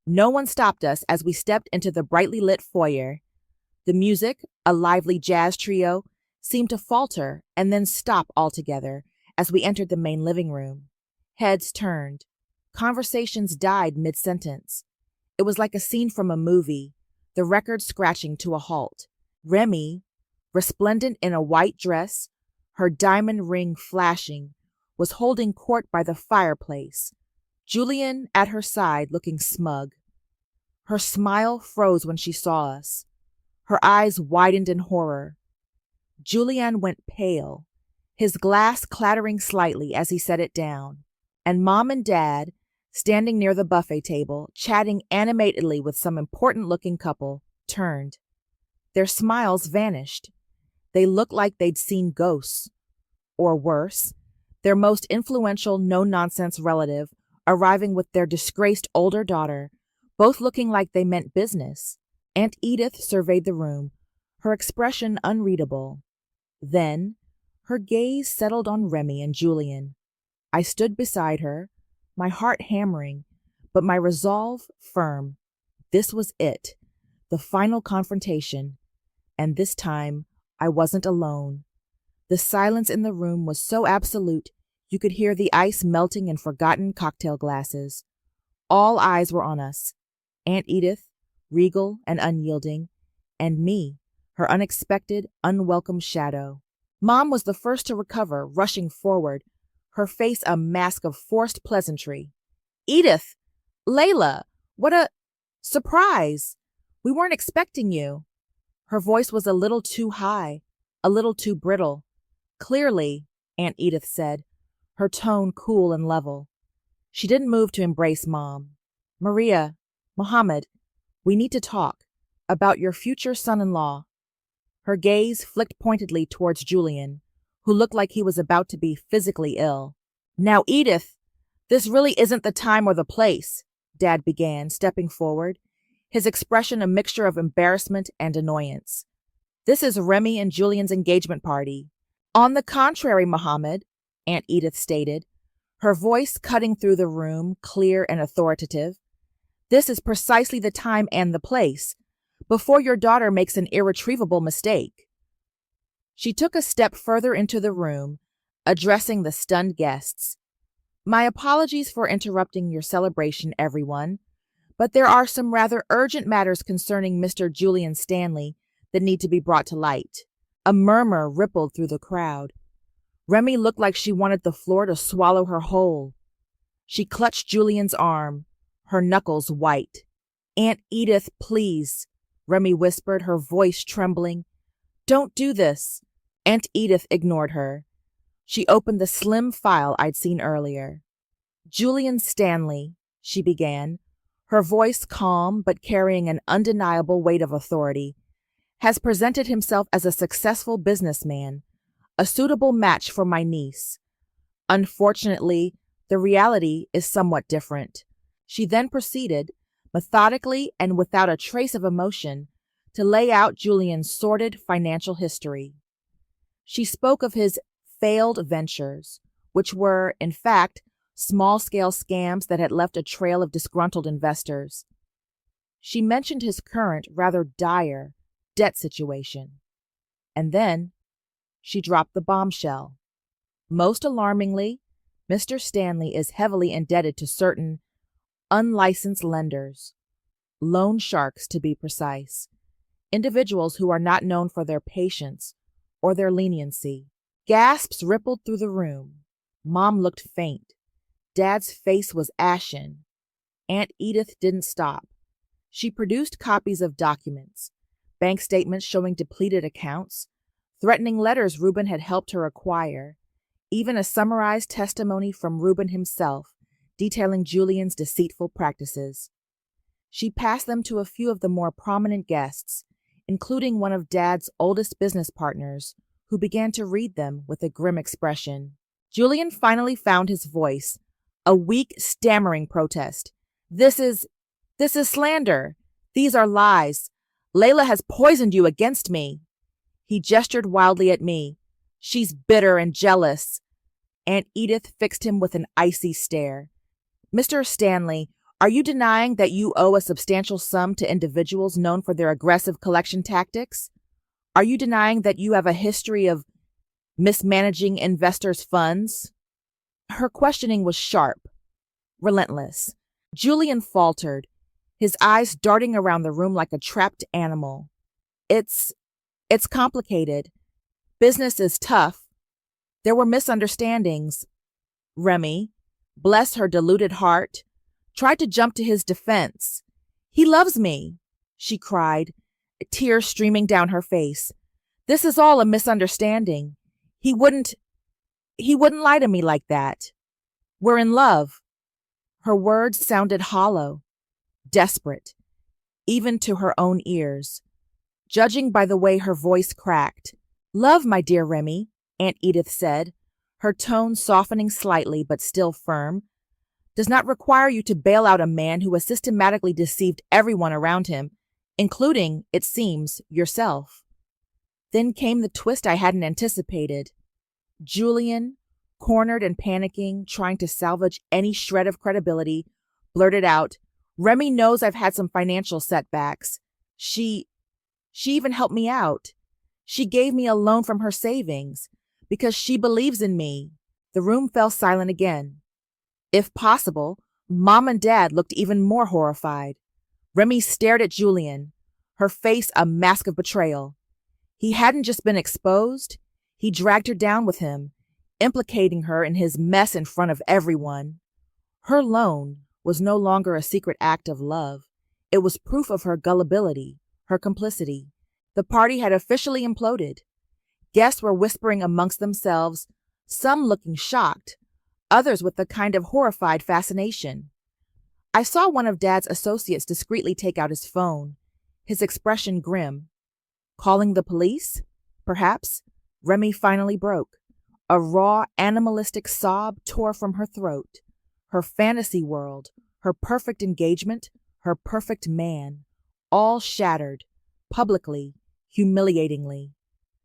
No one stopped us as we stepped into the brightly lit foyer. The music, a lively jazz trio, seemed to falter and then stop altogether as we entered the main living room. Heads turned. Conversations died mid-sentence. It was like a scene from a movie, the record scratching to a halt. Remy, resplendent in a white dress, her diamond ring flashing, was holding court by the fireplace, Julian at her side looking smug. Her smile froze when she saw us. Her eyes widened in horror. Julian went pale, his glass clattering slightly as he set it down, and Mom and Dad, standing near the buffet table, chatting animatedly with some important-looking couple, turned. Their smiles vanished. They looked like they'd seen ghosts. Or worse, their most influential no-nonsense relative arriving with their disgraced older daughter, both looking like they meant business. Aunt Edith surveyed the room, her expression unreadable. Then, her gaze settled on Remy and Julian. I stood beside her, my heart hammering, but my resolve firm. This was it, the final confrontation, and this time I wasn't alone. The silence in the room was so absolute you could hear the ice melting in forgotten cocktail glasses. All eyes were on us. Aunt Edith, regal and unyielding, and me, her unexpected, unwelcome shadow. Mom was the first to recover, rushing forward, her face a mask of forced pleasantry. "Edith! Layla! What a surprise! We weren't expecting you." Her voice was a little too high, a little too brittle. "Clearly," Aunt Edith said, her tone cool and level. She didn't move to embrace Mom. "Maria, Mohammed, we need to talk about your future son-in-law." Her gaze flicked pointedly towards Julian, who looked like he was about to be physically ill. "Now, Edith, this really isn't the time or the place," Dad began, stepping forward, his expression a mixture of embarrassment and annoyance. "This is Remy and Julian's engagement party." "On the contrary, Mohammed," Aunt Edith stated, her voice cutting through the room, clear and authoritative. "This is precisely the time and the place, before your daughter makes an irretrievable mistake." She took a step further into the room, addressing the stunned guests. "My apologies for interrupting your celebration, everyone, but there are some rather urgent matters concerning Mr. Julian Stanley that need to be brought to light." A murmur rippled through the crowd. Remy looked like she wanted the floor to swallow her whole. She clutched Julian's arm, her knuckles white. "Aunt Edith, please," Remy whispered, her voice trembling. "Don't do this." Aunt Edith ignored her. She opened the slim file I'd seen earlier. "Julian Stanley," she began, her voice calm but carrying an undeniable weight of authority, "has presented himself as a successful businessman, a suitable match for my niece. Unfortunately, the reality is somewhat different." She then proceeded, methodically and without a trace of emotion, to lay out Julian's sordid financial history. She spoke of his failed ventures, which were, in fact, small-scale scams that had left a trail of disgruntled investors. She mentioned his current, rather dire, debt situation. And then she dropped the bombshell. Most alarmingly, Mr. Stanley is heavily indebted to certain unlicensed lenders, loan sharks to be precise, individuals who are not known for their patience or their leniency. Gasps rippled through the room. Mom looked faint. Dad's face was ashen. Aunt Edith didn't stop. She produced copies of documents, bank statements showing depleted accounts, threatening letters Reuben had helped her acquire, even a summarized testimony from Reuben himself detailing Julian's deceitful practices. She passed them to a few of the more prominent guests, including one of Dad's oldest business partners, who began to read them with a grim expression. Julian finally found his voice, a weak, stammering protest. This is slander. These are lies. Layla has poisoned you against me." He gestured wildly at me. She's bitter and jealous. Aunt Edith fixed him with an icy stare. Mr. Stanley, are you denying that you owe a substantial sum to individuals known for their aggressive collection tactics? Are you denying that you have a history of mismanaging investors' funds? Her questioning was sharp, relentless. Julian faltered, his eyes darting around the room like a trapped animal. It's complicated. Business is tough. There were misunderstandings. Remy, bless her deluded heart, tried to jump to his defense. He loves me, she cried, tears streaming down her face. This is all a misunderstanding. He wouldn't lie to me like that. We're in love. Her words sounded hollow, desperate, even to her own ears. Judging by the way her voice cracked. Love, my dear Remy, Aunt Edith said, her tone softening slightly but still firm, does not require you to bail out a man who has systematically deceived everyone around him, including, it seems, yourself. Then came the twist I hadn't anticipated. Julian, cornered and panicking, trying to salvage any shred of credibility, blurted out, Remy knows I've had some financial setbacks. She even helped me out. She gave me a loan from her savings because she believes in me. The room fell silent again. If possible, Mom and Dad looked even more horrified. Remy stared at Julian, her face a mask of betrayal. He hadn't just been exposed, he dragged her down with him, implicating her in his mess in front of everyone. Her loan was no longer a secret act of love. It was proof of her gullibility, her complicity. The party had officially imploded. Guests were whispering amongst themselves, some looking shocked, others with a kind of horrified fascination. I saw one of Dad's associates discreetly take out his phone, his expression grim. Calling the police? Perhaps? Remy finally broke. A raw, animalistic sob tore from her throat. Her fantasy world, her perfect engagement, her perfect man, all shattered, publicly, humiliatingly.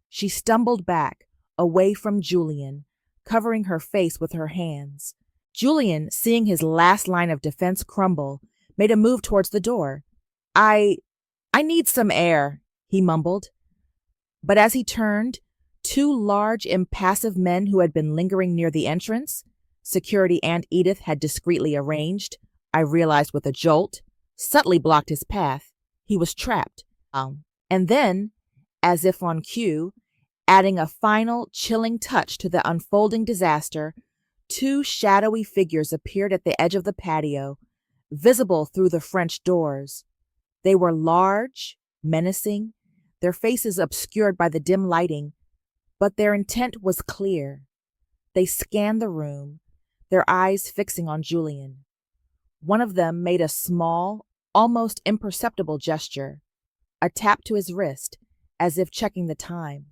She stumbled back, away from Julian, covering her face with her hands. Julian, seeing his last line of defense crumble, made a move towards the door. I need some air, he mumbled. But as he turned, two large, impassive men who had been lingering near the entrance, security Aunt Edith had discreetly arranged, I realized with a jolt, subtly blocked his path. He was trapped. And then, as if on cue, adding a final, chilling touch to the unfolding disaster, two shadowy figures appeared at the edge of the patio, visible through the French doors. They were large, menacing, their faces obscured by the dim lighting, but their intent was clear. They scanned the room, their eyes fixing on Julian. One of them made a small, almost imperceptible gesture, a tap to his wrist, as if checking the time.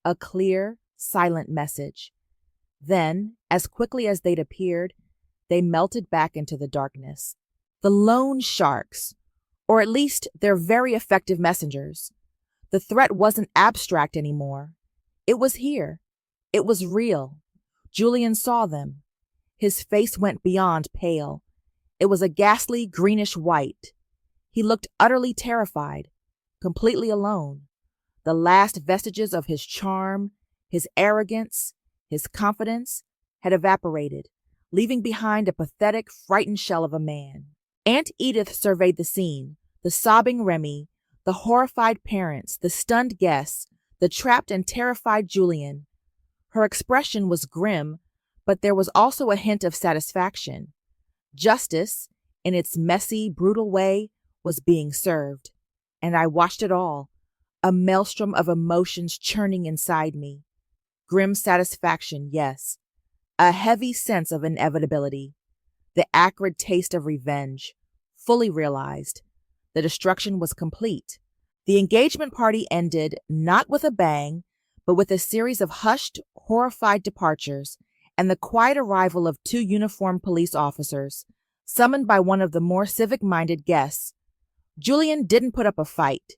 A clear, silent message. Then, as quickly as they'd appeared, they melted back into the darkness. The loan sharks, or at least their very effective messengers. The threat wasn't abstract anymore. It was here. It was real. Julian saw them. His face went beyond pale. It was a ghastly greenish white. He looked utterly terrified, completely alone. The last vestiges of his charm, his arrogance, his confidence had evaporated, leaving behind a pathetic, frightened shell of a man. Aunt Edith surveyed the scene, the sobbing Remy, the horrified parents, the stunned guests, the trapped and terrified Julian. Her expression was grim, but there was also a hint of satisfaction. Justice, in its messy, brutal way, was being served. And I watched it all, a maelstrom of emotions churning inside me. Grim satisfaction, yes. A heavy sense of inevitability. The acrid taste of revenge, fully realized. The destruction was complete. The engagement party ended not with a bang, but with a series of hushed, horrified departures and the quiet arrival of two uniformed police officers, summoned by one of the more civic-minded guests. Julian didn't put up a fight.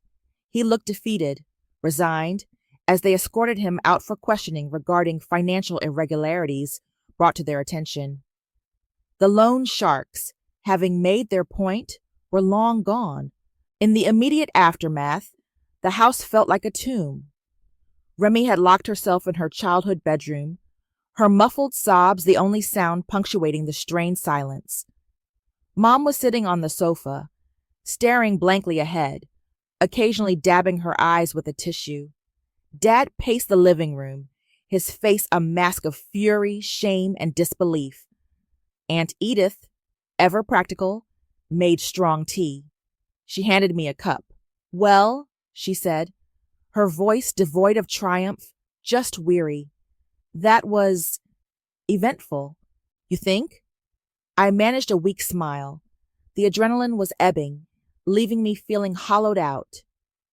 He looked defeated, resigned, as they escorted him out for questioning regarding financial irregularities brought to their attention. The loan sharks, having made their point, were long gone. In the immediate aftermath, the house felt like a tomb. Remy had locked herself in her childhood bedroom, her muffled sobs the only sound punctuating the strained silence. Mom was sitting on the sofa, staring blankly ahead, occasionally dabbing her eyes with a tissue. Dad paced the living room, his face a mask of fury, shame, and disbelief. Aunt Edith, ever practical, made strong tea. She handed me a cup. "Well," she said, her voice devoid of triumph, just weary. "That was eventful, you think?" I managed a weak smile. The adrenaline was ebbing, leaving me feeling hollowed out.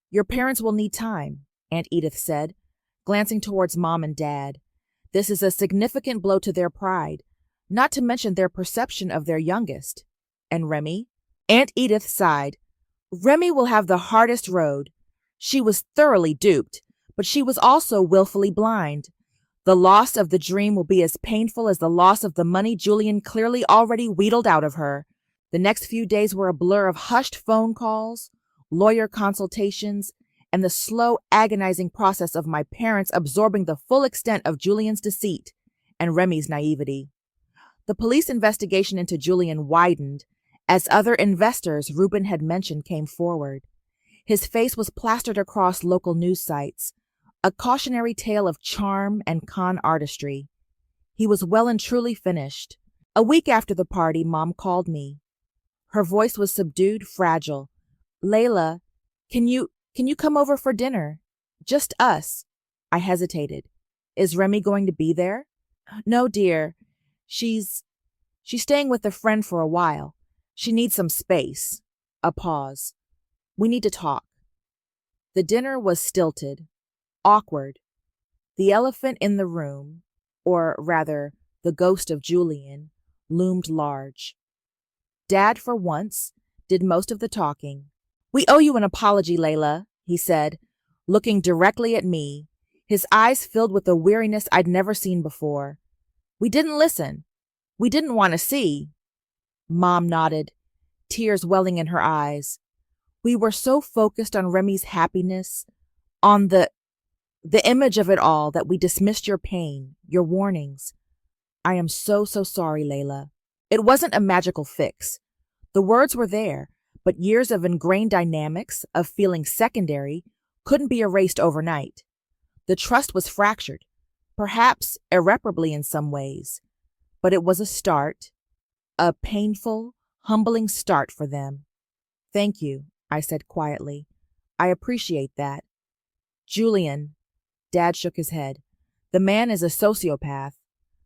"Your parents will need time," Aunt Edith said, glancing towards Mom and Dad. "This is a significant blow to their pride, not to mention their perception of their youngest." "And Remy?" Aunt Edith sighed. "Remy will have the hardest road. She was thoroughly duped, but she was also willfully blind. The loss of the dream will be as painful as the loss of the money Julian clearly already wheedled out of her." The next few days were a blur of hushed phone calls, lawyer consultations, and the slow, agonizing process of my parents absorbing the full extent of Julian's deceit and Remy's naivety. The police investigation into Julian widened as other investors Reuben had mentioned came forward. His face was plastered across local news sites, a cautionary tale of charm and con artistry. He was well and truly finished. A week after the party, Mom called me. Her voice was subdued, fragile. "Layla, can you come over for dinner? Just us." I hesitated. "Is Remy going to be there?" "No, dear. She's staying with a friend for a while. She needs some space." A pause. "We need to talk." The dinner was stilted, awkward. The elephant in the room, or rather, the ghost of Julian, loomed large. Dad, for once, did most of the talking. "We owe you an apology, Layla," he said, looking directly at me, his eyes filled with a weariness I'd never seen before. "We didn't listen. We didn't want to see." Mom nodded, tears welling in her eyes. "We were so focused on Remy's happiness, on the image of it all, that we dismissed your pain, your warnings. I am so sorry, Layla." It wasn't a magical fix. The words were there, but years of ingrained dynamics, of feeling secondary, couldn't be erased overnight. The trust was fractured, perhaps irreparably in some ways, but it was a start, a painful, humbling start for them. "Thank you," I said quietly. "I appreciate that." "Julian," Dad shook his head, "the man is a sociopath.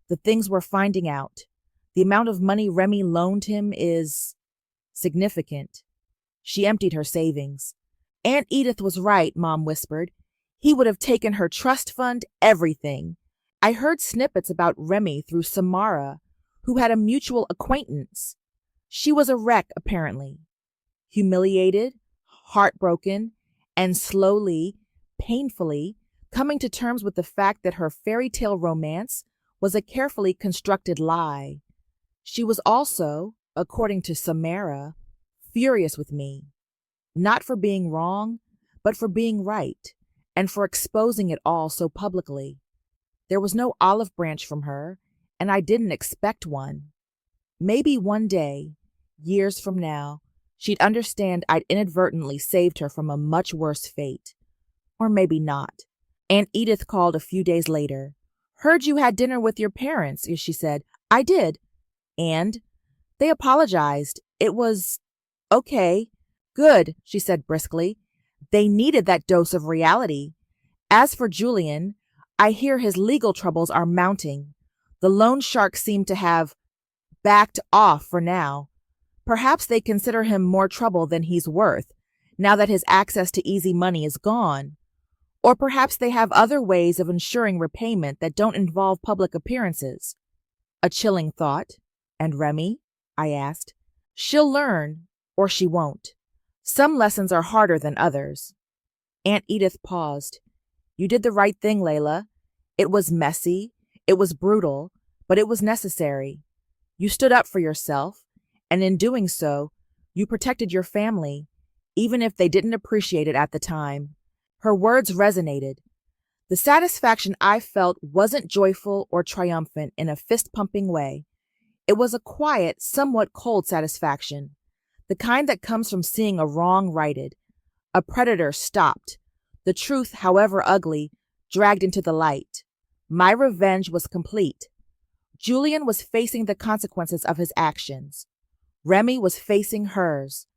The things we're finding out, the amount of money Remy loaned him is significant." She emptied her savings. "Aunt Edith was right," Mom whispered. "He would have taken her trust fund, everything. I heard snippets about Remy through Samra, who had a mutual acquaintance. She was a wreck, apparently. Humiliated, heartbroken, and slowly, painfully, coming to terms with the fact that her fairy tale romance was a carefully constructed lie. She was also, according to Samra, furious with me, not for being wrong, but for being right, and for exposing it all so publicly. There was no olive branch from her, and I didn't expect one. Maybe one day, years from now, she'd understand I'd inadvertently saved her from a much worse fate. Or maybe not. Aunt Edith called a few days later. "Heard you had dinner with your parents," she said. "I did. And they apologized. It was okay. Good," she said briskly. "They needed that dose of reality. As for Julian, I hear his legal troubles are mounting. The loan sharks seem to have backed off for now. Perhaps they consider him more trouble than he's worth, now that his access to easy money is gone. Or perhaps they have other ways of ensuring repayment that don't involve public appearances." A chilling thought. "And Remy?" I asked. "She'll learn, or she won't. Some lessons are harder than others." Aunt Edith paused. You did the right thing, Layla. It was messy, it was brutal, but it was necessary. You stood up for yourself, and in doing so, you protected your family, even if they didn't appreciate it at the time. Her words resonated. The satisfaction I felt wasn't joyful or triumphant in a fist-pumping way. It was a quiet, somewhat cold satisfaction, the kind that comes from seeing a wrong righted, a predator stopped, the truth, however ugly, dragged into the light. My revenge was complete. Julian was facing the consequences of his actions. Remy was facing hers.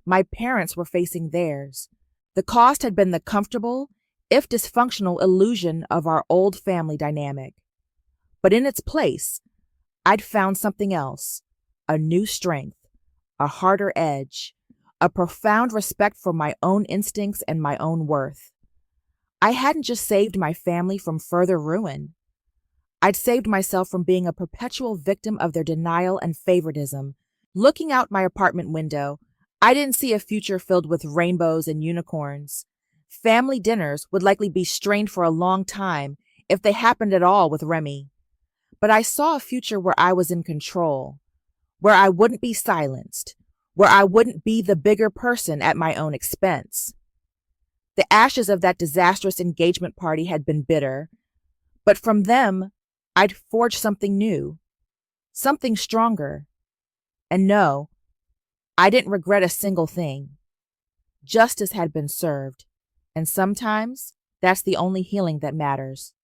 My parents were facing theirs. The cost had been the comfortable, if dysfunctional, illusion of our old family dynamic. But in its place, I'd found something else, a new strength, a harder edge, a profound respect for my own instincts and my own worth. I hadn't just saved my family from further ruin. I'd saved myself from being a perpetual victim of their denial and favoritism. Looking out my apartment window, I didn't see a future filled with rainbows and unicorns. Family dinners would likely be strained for a long time, if they happened at all with Remy. But I saw a future where I was in control, where I wouldn't be silenced, where I wouldn't be the bigger person at my own expense. The ashes of that disastrous engagement party had been bitter, but from them, I'd forged something new, something stronger. And no, I didn't regret a single thing. Justice had been served, and sometimes that's the only healing that matters.